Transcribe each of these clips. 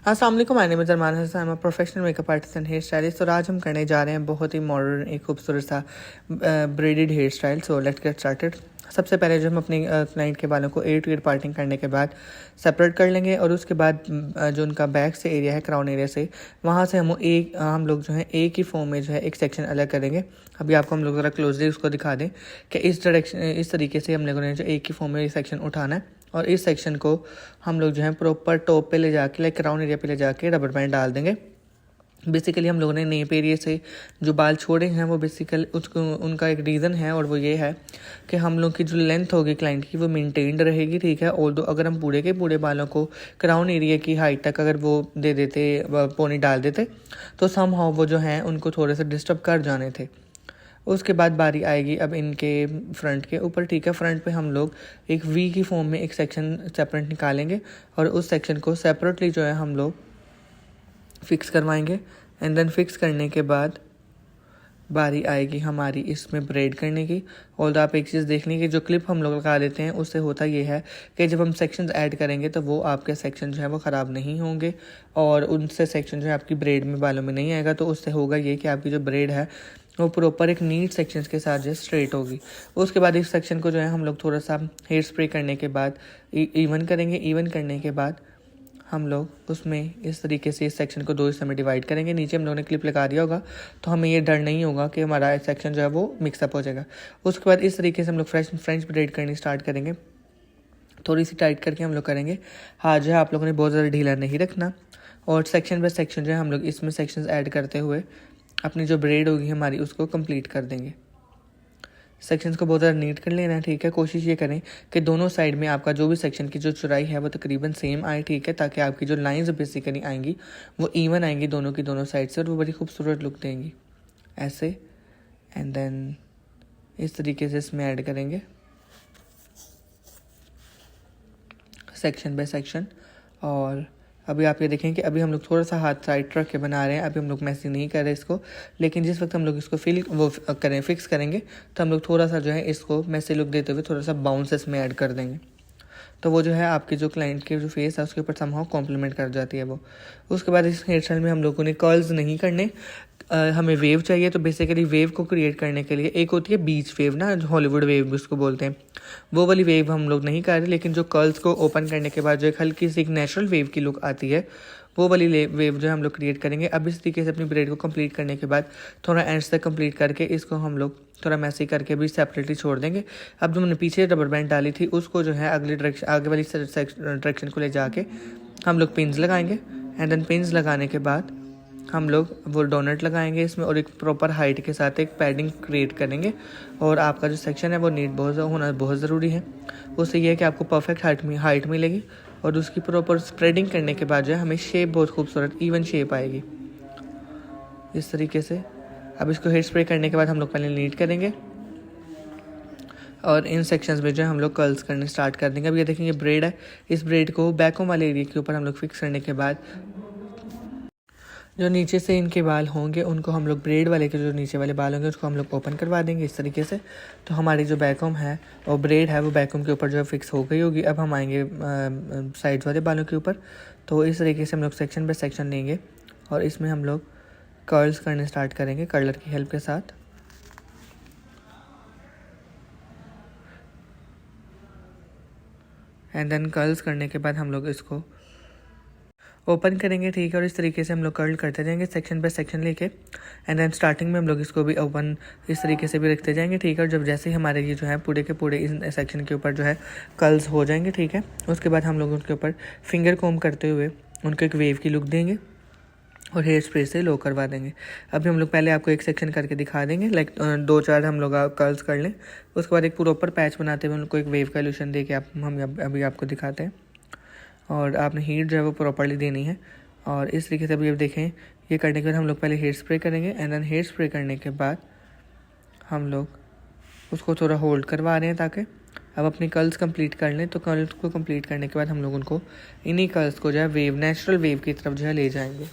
अस्सलाम वालेकुम, my name is Arman Hasan, I am a professional makeup artist and hair stylist. और आज हम करने जा रहे हैं बहुत ही मॉडर्न एक खूबसूरत सा braided hair style. So let's get started. सबसे पहले जो हम अपने क्लाइंट के बालों को एयर टू एयर पार्टिंग करने के बाद सेपरेट कर लेंगे और उसके बाद जो उनका बैक से एरिया है क्राउन एरिया से, वहाँ से हम लोग जो है एक ही फॉर्म में जो है एक सेक्शन अलग करेंगे। अभी आपको हम लोग ज़रा क्लोजली उसको दिखा दें कि इस तरीके से हम लोगों ने जो एक ही फॉर्म में सेक्शन उठाना है और इस सेक्शन को हम लोग जो है प्रॉपर टॉप पे ले जाके लाइक क्राउन एरिया पे ले जाके रबर बैंड डाल देंगे। बेसिकली हम लोगों ने नेप एरिया से जो बाल छोड़े हैं वो बेसिकली उसको उनका एक रीज़न है और वो ये है कि हम लोग की जो लेंथ होगी क्लाइंट की वो मेंटेन्ड रहेगी, ठीक है। और अगर हम पूरे के पूरे बालों को क्राउन एरिया की हाइट तक अगर वो दे देते, पोनी डाल देते, तो समहाउ वो जो हैं उनको थोड़े से डिस्टर्ब कर जाने थे। उसके बाद बारी आएगी अब इनके फ्रंट के ऊपर, ठीक है। फ्रंट पे हम लोग एक वी की फॉर्म में एक सेक्शन सेपरेट निकालेंगे और उस सेक्शन को सेपरेटली जो है हम लोग फिक्स करवाएंगे। एंड देन फिक्स करने के बाद बारी आएगी हमारी इसमें ब्रेड करने की। और आप एक चीज़ देख लें कि जो क्लिप हम लोग लगा देते हैं उससे होता ये है कि जब हम सेक्शंस ऐड करेंगे तो वो आपके सेक्शन जो है वो ख़राब नहीं होंगे और उनसे सेक्शन जो है आपकी ब्रेड में बालों में नहीं आएगा। तो उससे होगा ये कि आपकी जो ब्रेड है वो प्रॉपर एक नीट सेक्शंस के साथ जो स्ट्रेट होगी। उसके बाद इस सेक्शन को जो है हम लोग थोड़ा सा हेयर स्प्रे करने के बाद इवन करेंगे। इवन करने के बाद हम लोग उसमें इस तरीके से इस सेक्शन को दो हिस्से में डिवाइड करेंगे। नीचे हम लोगों ने क्लिप लगा दिया होगा तो हमें ये डर नहीं होगा कि हमारा सेक्शन जो है वो मिक्सअप हो जाएगा। उसके बाद इस तरीके से हम लोग फ्रेंच ब्रेड करनी स्टार्ट करेंगे। थोड़ी सी टाइट करके हम लोग करेंगे। हाँ, जो है आप लोगों ने बहुत ज़्यादा ढीला नहीं रखना। और सेक्शन बाय सेक्शन जो है हम लोग इसमें सेक्शंस ऐड करते हुए अपनी जो ब्रेड होगी हमारी उसको कंप्लीट कर देंगे। सेक्शंस को बहुत ज़्यादा नीट कर लेना है, ठीक है। कोशिश ये करें कि दोनों साइड में आपका जो भी सेक्शन की जो चौड़ाई है वो तकरीबन सेम आए, ठीक है, ताकि आपकी जो लाइंस बेसिकली आएंगी वो इवन आएंगी दोनों की दोनों साइड से और वो बड़ी खूबसूरत लुक देंगी ऐसे। एंड देन इस तरीके से इसमें ऐड करेंगे सेक्शन बाय सेक्शन। और अभी आप ये देखें कि अभी हम लोग थोड़ा सा हाथ साइड रख के बना रहे हैं। अभी हम लोग मैसी नहीं कर रहे इसको, लेकिन जिस वक्त हम लोग इसको फिक्स करेंगे तो हम लोग थोड़ा सा जो है इसको मैसी लुक देते हुए थोड़ा सा बाउंसेस में ऐड कर देंगे। तो वो जो है आपकी जो क्लाइंट की जो फेस है उसके ऊपर समहाउ कॉम्प्लीमेंट कर जाती है वो। उसके बाद इस हेयर स्टाइल में हम लोगों ने कर्ल्स नहीं करने, हमें वेव चाहिए। तो बेसिकली वेव को क्रिएट करने के लिए एक होती है बीच वेव ना, हॉलीवुड वेव उसको बोलते हैं, वो वाली वेव हम लोग नहीं कर रहे। लेकिन जो कर्ल्स को ओपन करने के बाद जो एक हल्की सी एक नेचुरल वेव की लुक आती है वो वाली वेव जो है हम लोग क्रिएट करेंगे। अब इस तरीके से अपनी ब्रेड को कंप्लीट करने के बाद थोड़ा एंड्स तक कंप्लीट करके इसको हम लोग थोड़ा मैसी करके भी सेपरेटली छोड़ देंगे। अब जो हमने पीछे रबर बैंड डाली थी उसको जो है आगे वाली डायरेक्शन को ले जाके हम लोग पिन्स लगाएंगे। एंड देन पिन्स लगाने के बाद हम लोग वो डोनट लगाएंगे इसमें और एक प्रॉपर हाइट के साथ एक पैडिंग क्रिएट करेंगे। और आपका जो सेक्शन है वो नीट होना बहुत ज़रूरी है। उससे ये है कि आपको परफेक्ट हाइट मिलेगी और उसकी प्रॉपर स्प्रेडिंग करने के बाद जो है हमें शेप बहुत खूबसूरत इवन शेप आएगी इस तरीके से। अब इसको हेयर स्प्रे करने के बाद हम लोग पहले नीट करेंगे और इन सेक्शंस में जो है हम लोग कर्ल्स करने स्टार्ट कर देंगे। अब ये देखेंगे ब्रेड है, इस ब्रेड को बैकों वाले एरिया के ऊपर हम लोग फिक्स करने के बाद जो नीचे से इनके बाल होंगे उनको हम लोग ब्रेड वाले के जो नीचे वाले बाल होंगे उसको हम लोग ओपन करवा देंगे इस तरीके से। तो हमारी जो बैकॉम है और ब्रेड है वो बैकॉम के ऊपर जो है फिक्स हो गई होगी। अब हम आएंगे साइड्स वाले बालों के ऊपर। तो इस तरीके से हम लोग सेक्शन बाय सेक्शन लेंगे और इसमें हम लोग कर्ल्स करने स्टार्ट करेंगे कर्लर की हेल्प के साथ। एंड देन कर्ल्स करने के बाद हम लोग इसको ओपन करेंगे, ठीक है। और इस तरीके से हम लोग कर्ल करते जाएंगे सेक्शन बाय सेक्शन लेके। एंड देन स्टार्टिंग में हम लोग इसको भी ओपन इस तरीके से भी रखते जाएंगे, ठीक है। और जब जैसे ही हमारे ये जो है पूरे के पूरे इस सेक्शन के ऊपर जो है कर्ल्स हो जाएंगे, ठीक है, उसके बाद हम लोग उनके ऊपर फिंगर कोम करते हुए उनको एक वेव की लुक देंगे और हेयर स्प्रे से लो करवा देंगे। अभी हम लोग पहले आपको एक सेक्शन करके दिखा देंगे, लाइक 2-4 हम लोग कर्ल्स कर लें। उसके बाद एक प्रॉपर पैच बनाते हुए उनको एक वेव का इल्यूशन दे के हम अभी आपको दिखाते हैं। और आपने हीट जो है वो प्रॉपर्ली देनी है। और इस तरीके से अभी अब देखें ये करने के बाद हम लोग पहले हेयर स्प्रे करेंगे। एंड देन हेयर स्प्रे करने के बाद हम लोग उसको थोड़ा होल्ड करवा रहे हैं ताकि अब अपनी कर्ल्स कंप्लीट कर लें। तो कर्ल्स को कंप्लीट करने के बाद हम लोग उनको इन्हीं कर्ल्स को जो है वेव नेचुरल वेव की तरफ जो है ले जाएंगे।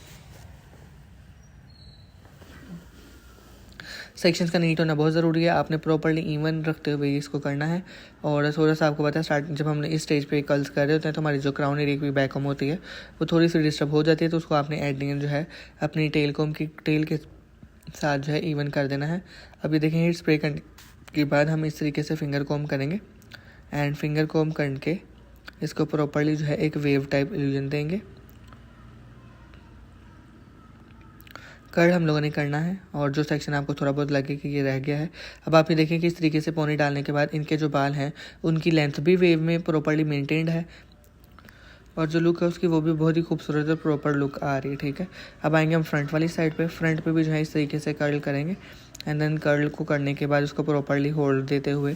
सेक्शंस का नीट होना बहुत ज़रूरी है, आपने प्रॉपर्ली इवन रखते हुए इसको करना है। और थोड़ा सा आपको पता है स्टार्ट जब हमने इस स्टेज पे कर्ल्स कर रहे होते हैं तो हमारी जो क्राउन एरिया की बैककॉम होती है वो थोड़ी सी डिस्टर्ब हो जाती है, तो उसको आपने एडिंग जो है अपनी टेल के साथ जो है इवन कर देना है। अभी देखें हेयर स्प्रे करने के बाद हम इस तरीके से फिंगर कॉम करेंगे एंड फिंगर कॉम करके इसको प्रॉपर्ली जो है एक वेव टाइप इल्यूजन देंगे। कर्ल हम लोगों ने करना है और जो सेक्शन आपको थोड़ा बहुत लगे कि ये रह गया है, अब आप ये देखें कि इस तरीके से पोनी डालने के बाद इनके जो बाल हैं उनकी लेंथ भी वेव में प्रॉपर्ली मेंटेन्ड है और जो लुक है उसकी वो भी बहुत ही खूबसूरत और प्रॉपर लुक आ रही है। ठीक है, अब आएंगे हम फ्रंट वाली साइड पे। फ्रंट पे भी जो है इस तरीके से कर्ल करेंगे एंड देन कर्ल को करने के बाद उसको प्रॉपर्ली होल्ड देते हुए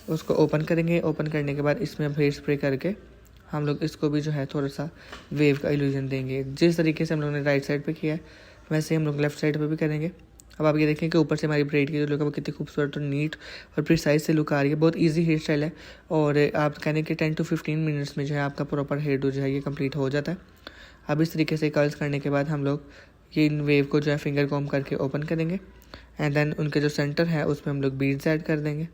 उसको ओपन करेंगे। ओपन करने के बाद इसमें हेयर स्प्रे करके हम लोग इसको भी जो है थोड़ा सा वेव का इल्यूजन देंगे। जिस तरीके से हम लोगों ने राइट साइड पे किया है वैसे हम लोग लेफ्ट साइड पे भी करेंगे। अब आप ये देखें कि ऊपर से हमारी ब्रेड की जो लुक है वो कितनी खूबसूरत और नीट और प्रिसाइज से लुक आ रही है। बहुत इजी हेयर स्टाइल है और आप कहने कि 10 to 15 मिनट्स में जो है आपका प्रॉपर हेयर डू जो है ये कंप्लीट हो जाता है। अब इस तरीके से कर्ल्स करने के बाद हम लोग ये इन वेव को जो है फिंगर कॉम करके ओपन करेंगे एंड देन उनके जो सेंटर है उसमें हम लोग बीड्स ऐड कर देंगे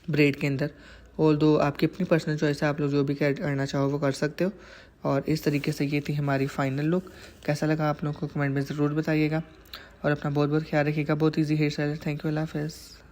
ब्रेड के अंदर। ऑल दो आपकी अपनी पर्सनल चॉइस है, आप लोग जो भी करना चाहो वो कर सकते हो। और इस तरीके से ये थी हमारी फाइनल लुक। कैसा लगा आप लोगों को कमेंट में ज़रूर बताइएगा और अपना बहुत बहुत ख्याल रखिएगा। बहुत ईजी हेयर स्टाइल है। थैंक यू, अल्लाह हाफ़िज़।